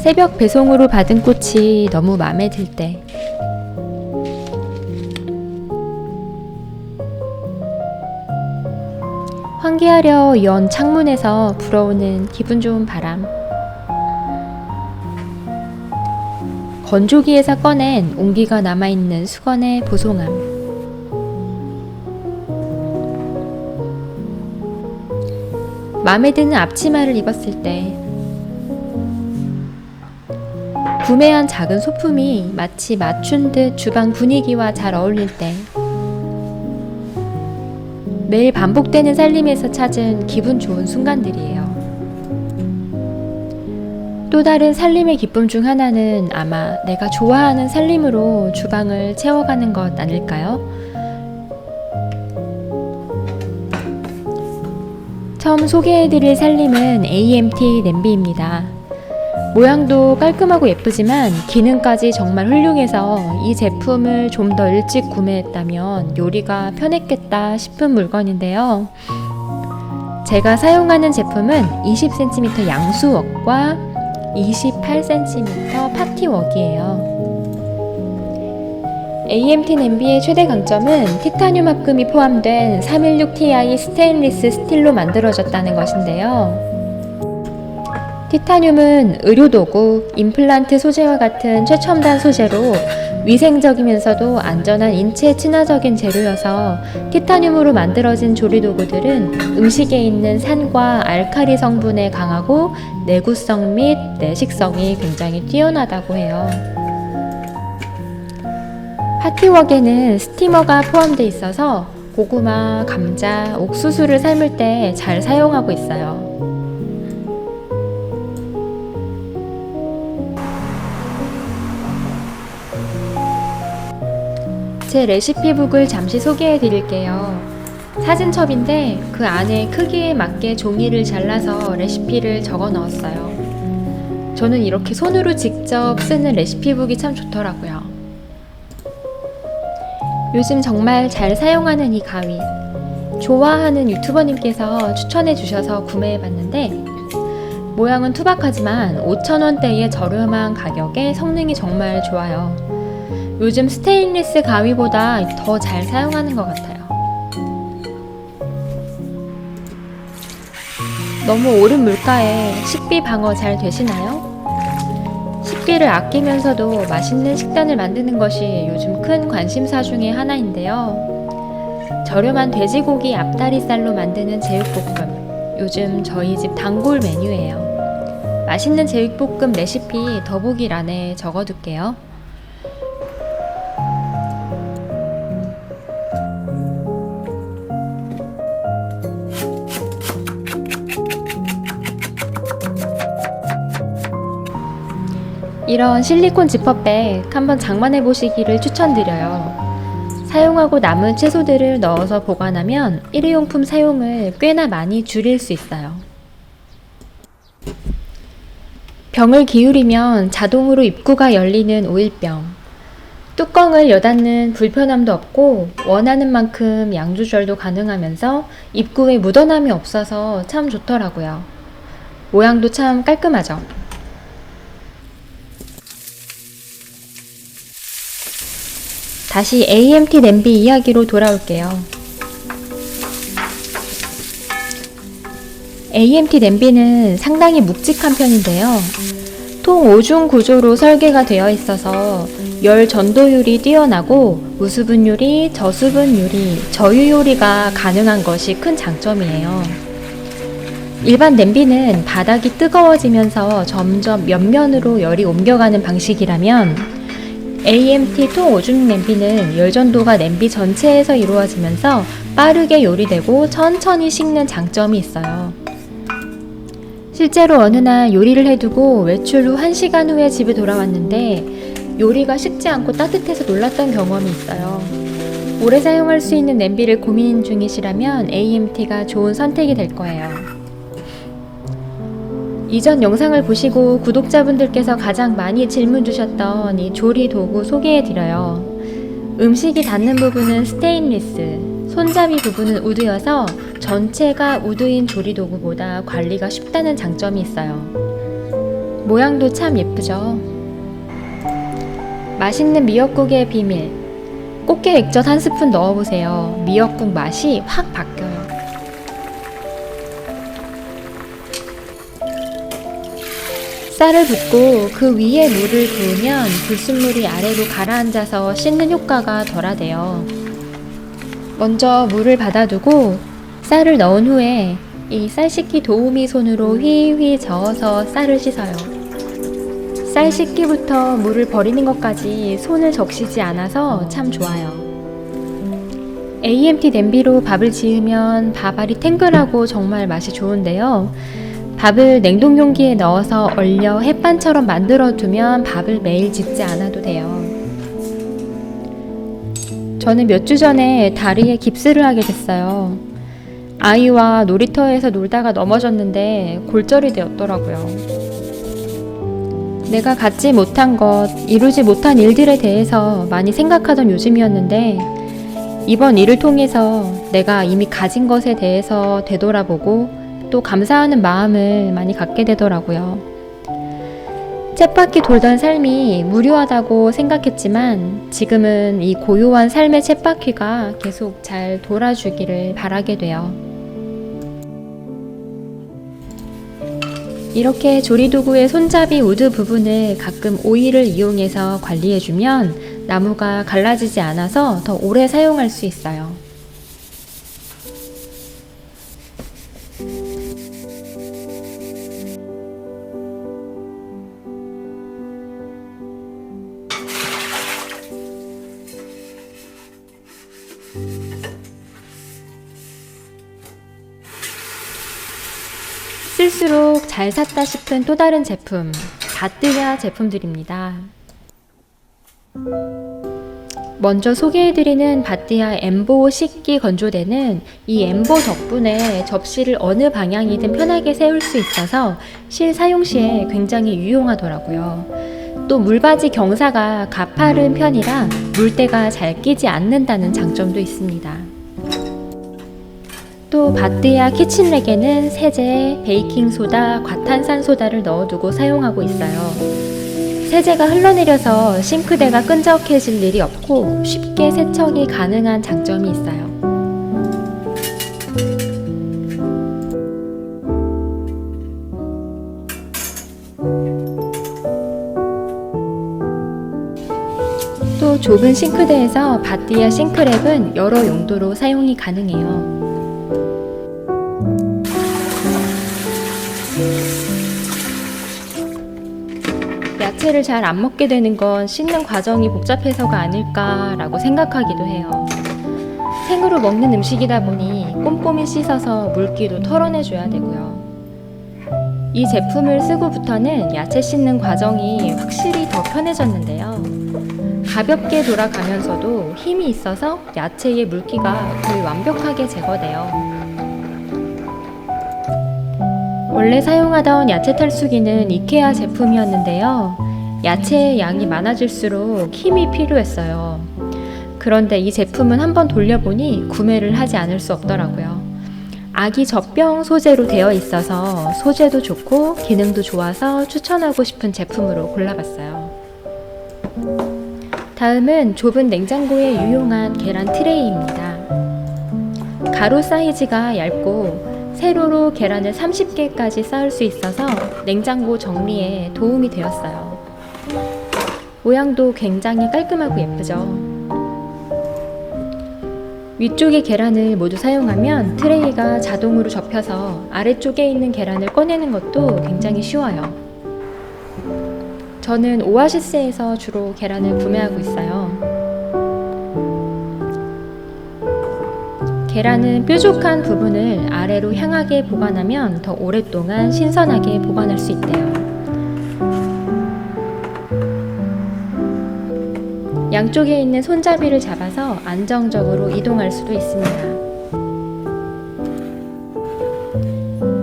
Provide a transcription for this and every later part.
새벽 배송으로 받은 꽃이 너무 마음에 들 때, 환기하려 연 창문에서 불어오는 기분 좋은 바람, 건조기에서 꺼낸 온기가 남아있는 수건의 보송함, 마음에 드는 앞치마를 입었을 때, 구매한 작은 소품이 마치 맞춘 듯 주방 분위기와 잘 어울릴 때, 매일 반복되는 살림에서 찾은 기분 좋은 순간들이에요. 또 다른 살림의 기쁨 중 하나는 아마 내가 좋아하는 살림으로 주방을 채워가는 것 아닐까요? 처음 소개해드릴 살림은 AMT 냄비입니다. 모양도 깔끔하고 예쁘지만 기능까지 정말 훌륭해서 이 제품을 좀 더 일찍 구매했다면 요리가 편했겠다 싶은 물건인데요. 제가 사용하는 제품은 20cm 양수웍과 28cm 파티웍이에요. AMT 냄비의 최대 강점은 티타늄 합금이 포함된 316Ti 스테인리스 스틸로 만들어졌다는 것인데요. 티타늄은 의료도구, 임플란트 소재와 같은 최첨단 소재로 위생적이면서도 안전한 인체 친화적인 재료여서 티타늄으로 만들어진 조리도구들은 음식에 있는 산과 알칼리 성분에 강하고 내구성 및 내식성이 굉장히 뛰어나다고 해요. 파티웍에는 스티머가 포함되어 있어서 고구마, 감자, 옥수수를 삶을 때 잘 사용하고 있어요. 제 레시피북을 잠시 소개해 드릴게요. 사진첩인데 그 안에 크기에 맞게 종이를 잘라서 레시피를 적어 넣었어요. 저는 이렇게 손으로 직접 쓰는 레시피북이 참 좋더라고요. 요즘 정말 잘 사용하는 이 가위, 좋아하는 유튜버님께서 추천해 주셔서 구매해봤는데 모양은 투박하지만 5,000원대의 저렴한 가격에 성능이 정말 좋아요. 요즘 스테인리스 가위보다 더 잘 사용하는 것 같아요. 너무 오른 물가에 식비 방어 잘 되시나요? 식비를 아끼면서도 맛있는 식단을 만드는 것이 요즘 큰 관심사 중에 하나인데요. 저렴한 돼지고기 앞다리살로 만드는 제육볶음, 요즘 저희 집 단골 메뉴예요. 맛있는 제육볶음 레시피 더보기란에 적어둘게요. 이런 실리콘 지퍼백 한번 장만해 보시기를 추천드려요. 사용하고 남은 채소들을 넣어서 보관하면 일회용품 사용을 꽤나 많이 줄일 수 있어요. 병을 기울이면 자동으로 입구가 열리는 오일병. 뚜껑을 여닫는 불편함도 없고 원하는 만큼 양 조절도 가능하면서 입구에 묻어남이 없어서 참 좋더라고요. 모양도 참 깔끔하죠. 다시 AMT 냄비 이야기로 돌아올게요. AMT 냄비는 상당히 묵직한 편인데요. 통 5중 구조로 설계가 되어 있어서 열 전도율이 뛰어나고 무수분 요리, 저수분 요리, 저유 요리가 가능한 것이 큰 장점이에요. 일반 냄비는 바닥이 뜨거워지면서 점점 옆면으로 열이 옮겨가는 방식이라면 AMT 통 5중 냄비는 열 전도가 냄비 전체에서 이루어지면서 빠르게 요리되고 천천히 식는 장점이 있어요. 실제로 어느 날 요리를 해두고 외출 후 1시간 후에 집에 돌아왔는데 요리가 식지 않고 따뜻해서 놀랐던 경험이 있어요. 오래 사용할 수 있는 냄비를 고민 중이시라면 AMT가 좋은 선택이 될 거예요. 이전 영상을 보시고 구독자분들께서 가장 많이 질문 주셨던 이 조리 도구 소개해드려요. 음식이 닿는 부분은 스테인리스, 손잡이 부분은 우드여서 전체가 우드인 조리 도구보다 관리가 쉽다는 장점이 있어요. 모양도 참 예쁘죠? 맛있는 미역국의 비밀. 꽃게 액젓 한 스푼 넣어보세요. 미역국 맛이 확 바뀌어요. 쌀을 붓고 그 위에 물을 부으면 불순물이 아래로 가라앉아서 씻는 효과가 덜하대요. 먼저 물을 받아두고 쌀을 넣은 후에 이 쌀 씻기 도우미 손으로 휘휘 저어서 쌀을 씻어요. 쌀 씻기부터 물을 버리는 것까지 손을 적시지 않아서 참 좋아요. AMT 냄비로 밥을 지으면 밥알이 탱글하고 정말 맛이 좋은데요. 밥을 냉동 용기에 넣어서 얼려 햇반처럼 만들어 두면 밥을 매일 짓지 않아도 돼요. 저는 몇 주 전에 다리에 깁스를 하게 됐어요. 아이와 놀이터에서 놀다가 넘어졌는데 골절이 되었더라고요. 내가 갖지 못한 것, 이루지 못한 일들에 대해서 많이 생각하던 요즘이었는데 이번 일을 통해서 내가 이미 가진 것에 대해서 되돌아보고 또 감사하는 마음을 많이 갖게 되더라고요. 쳇바퀴 돌던 삶이 무료하다고 생각했지만 지금은 이 고요한 삶의 쳇바퀴가 계속 잘 돌아주기를 바라게 돼요. 이렇게 조리도구의 손잡이 우드 부분을 가끔 오일을 이용해서 관리해주면 나무가 갈라지지 않아서 더 오래 사용할 수 있어요. 쓸수록 잘 샀다 싶은 또 다른 제품, 바뜨야 제품들입니다. 먼저 소개해드리는 바뜨야 엠보 식기 건조대는 이 엠보 덕분에 접시를 어느 방향이든 편하게 세울 수 있어서 실사용 시에 굉장히 유용하더라고요. 또 물받이 경사가 가파른 편이라 물때가 잘 끼지 않는다는 장점도 있습니다. 또 바뜨야 키친렉에는 세제, 베이킹소다, 과탄산소다를 넣어두고 사용하고 있어요. 세제가 흘러내려서 싱크대가 끈적해질 일이 없고 쉽게 세척이 가능한 장점이 있어요. 또 좁은 싱크대에서 바뜨야 싱크랩은 여러 용도로 사용이 가능해요. 야채를 잘 안 먹게 되는 건 씻는 과정이 복잡해서가 아닐까라고 생각하기도 해요. 생으로 먹는 음식이다 보니 꼼꼼히 씻어서 물기도 털어내줘야 되고요. 이 제품을 쓰고부터는 야채 씻는 과정이 확실히 더 편해졌는데요. 가볍게 돌아가면서도 힘이 있어서 야채의 물기가 거의 완벽하게 제거돼요. 원래 사용하던 야채 탈수기는 이케아 제품이었는데요. 야채의 양이 많아질수록 힘이 필요했어요. 그런데 이 제품은 한번 돌려보니 구매를 하지 않을 수 없더라고요. 아기 젖병 소재로 되어 있어서 소재도 좋고 기능도 좋아서 추천하고 싶은 제품으로 골라봤어요. 다음은 좁은 냉장고에 유용한 계란 트레이입니다. 가로 사이즈가 얇고 세로로 계란을 30개까지 쌓을 수 있어서 냉장고 정리에 도움이 되었어요. 모양도 굉장히 깔끔하고 예쁘죠? 위쪽의 계란을 모두 사용하면 트레이가 자동으로 접혀서 아래쪽에 있는 계란을 꺼내는 것도 굉장히 쉬워요. 저는 오아시스에서 주로 계란을 구매하고 있어요. 계란은 뾰족한 부분을 아래로 향하게 보관하면 더 오랫동안 신선하게 보관할 수 있대요. 양쪽에 있는 손잡이를 잡아서 안정적으로 이동할 수도 있습니다.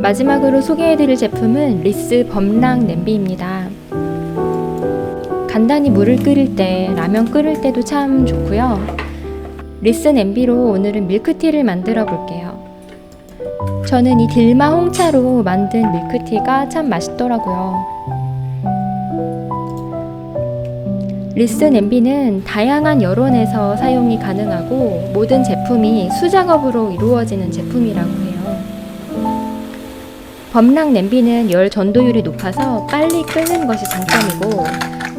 마지막으로 소개해드릴 제품은 리스 범랑 냄비입니다. 간단히 물을 끓일 때, 라면 끓일 때도 참 좋고요. 리스 냄비로 오늘은 밀크티를 만들어 볼게요. 저는 이 딜마 홍차로 만든 밀크티가 참 맛있더라고요. 리스 냄비는 다양한 여론에서 사용이 가능하고 모든 제품이 수작업으로 이루어지는 제품이라고 해요. 범랑 냄비는 열 전도율이 높아서 빨리 끓는 것이 장점이고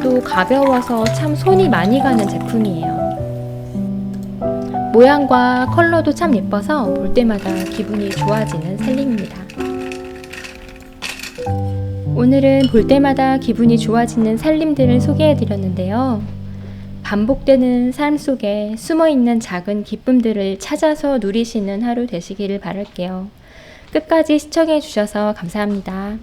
또 가벼워서 참 손이 많이 가는 제품이에요. 모양과 컬러도 참 예뻐서 볼 때마다 기분이 좋아지는 살림입니다. 오늘은 볼 때마다 기분이 좋아지는 살림들을 소개해드렸는데요. 반복되는 삶 속에 숨어있는 작은 기쁨들을 찾아서 누리시는 하루 되시기를 바랄게요. 끝까지 시청해주셔서 감사합니다.